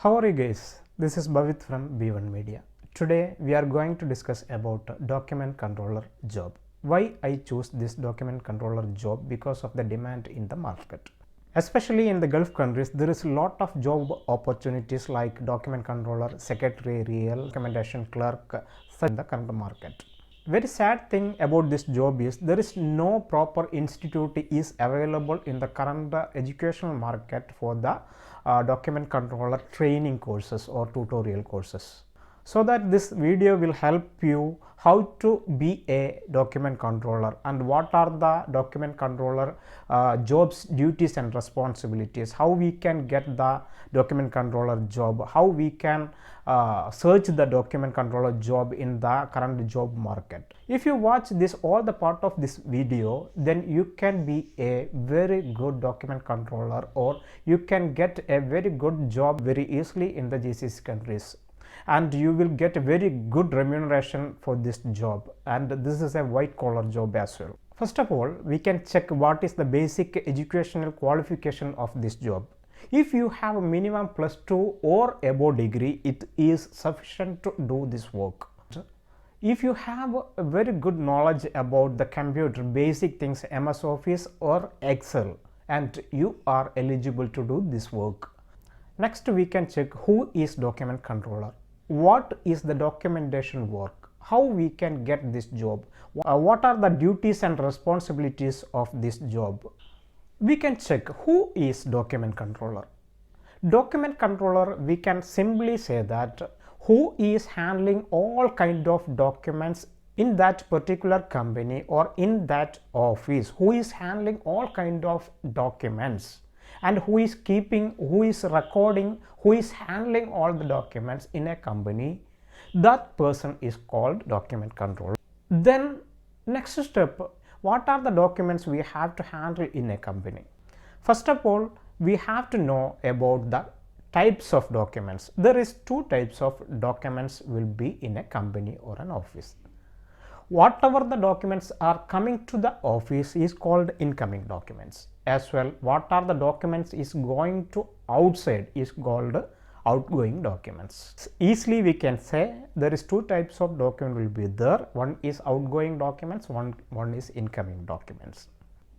How are you guys? This is Bhavit from B1 Media. Today we are going to discuss about document controller job. Why I choose this document controller job? Because of the demand in the market. Especially in the Gulf countries, there is a lot of job opportunities like document controller, secretarial, documentation clerk, such in the current market. Very sad thing about this job is there is no proper institute is available in the current educational market for the document controller training courses or tutorial courses. So that this video will help you how to be a document controller and what are the document controller jobs, duties and responsibilities, how we can get the document controller job, how we can search the document controller job in the current job market. If you watch this all the part of this video, then you can be a very good document controller or you can get a very good job very easily in the GCC countries. And you will get a very good remuneration for this job, and this is a white collar job as well. First of all, we can check what is the basic educational qualification of this job. If you have a minimum +2 or above degree, it is sufficient to do this work. If you have a very good knowledge about the computer, basic things, MS Office or Excel, and you are eligible to do this work. Next, we can check who is document controller. What is the documentation work? How we can get this job? What are the duties and responsibilities of this job? We can check who is document controller. Document controller, we can simply say that who is handling all kind of documents in that particular company or in that office, who is handling all kind of documents, and who is keeping, who is recording, who is handling all the documents in a company. That person is called document controller. Then next step, what are the documents we have to handle in a company? First of all, we have to know about the types of documents. There is two types of documents will be in a company or an office. Whatever the documents are coming to the office is called incoming documents. As well, what are the documents is going to outside is called outgoing documents. Easily we can say there is two types of document will be there. One is outgoing documents, one is incoming documents.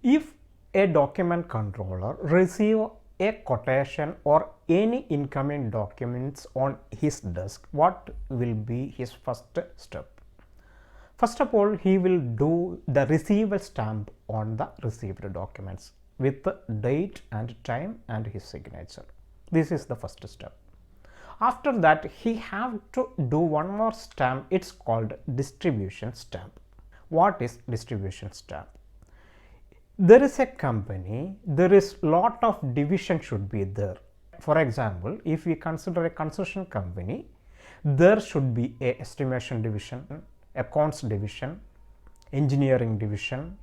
If a document controller receive a quotation or any incoming documents on his desk, what will be his first step? First of all, he will do the receiver stamp on the received documents with the date and time and his signature. This is the first step. After that, he have to do one more stamp. It's called distribution stamp. What is distribution stamp? There is a company, there is lot of division should be there. For example, if we consider a construction company, there should be a estimation division, accounts division, engineering division,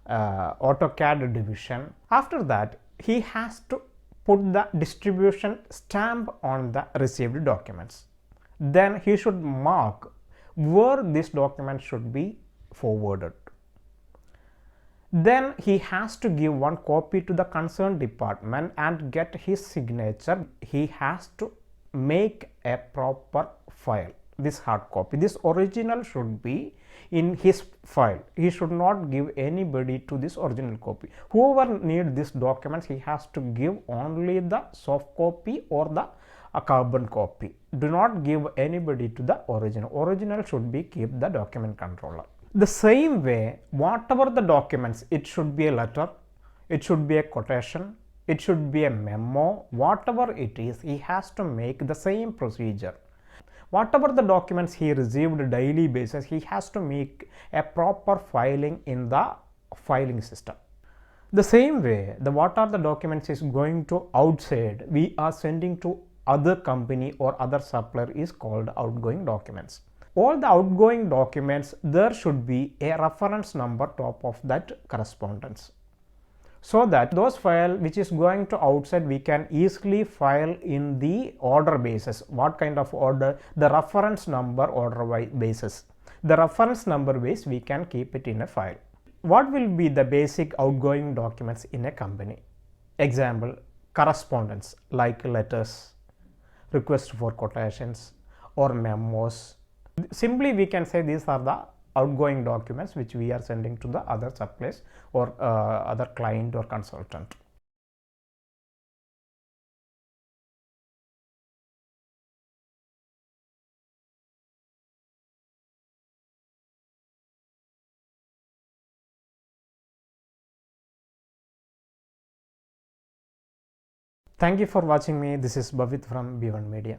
AutoCAD division. After that, he has to put the distribution stamp on the received documents. Then he should mark where this document should be forwarded. Then he has to give one copy to the concerned department and get his signature. He has to make a proper file. This hard copy, this original should be in his file. He should not give anybody to this original copy. Whoever need this documents, he has to give only the soft copy or the carbon copy. Do not give anybody to the original. Original should be keep the document controller. The same way, whatever the documents, it should be a letter, it should be a quotation, it should be a memo, whatever it is, he has to make the same procedure. Whatever the documents he received daily basis, he has to make a proper filing in the filing system. The same way, what are the documents is going to outside, we are sending to other company or other supplier is called outgoing documents. All the outgoing documents, there should be a reference number top of that correspondence. So that those file which is going to outside, we can easily file in the order basis. What kind of order? The reference number order basis. The reference number base, we can keep it in a file. What will be the basic outgoing documents in a company? Example, correspondence like letters, request for quotations or memos. Simply we can say these are the outgoing documents which we are sending to the other suppliers or other client or consultant. Thank you for watching me. This is Bhavit from B1 Media.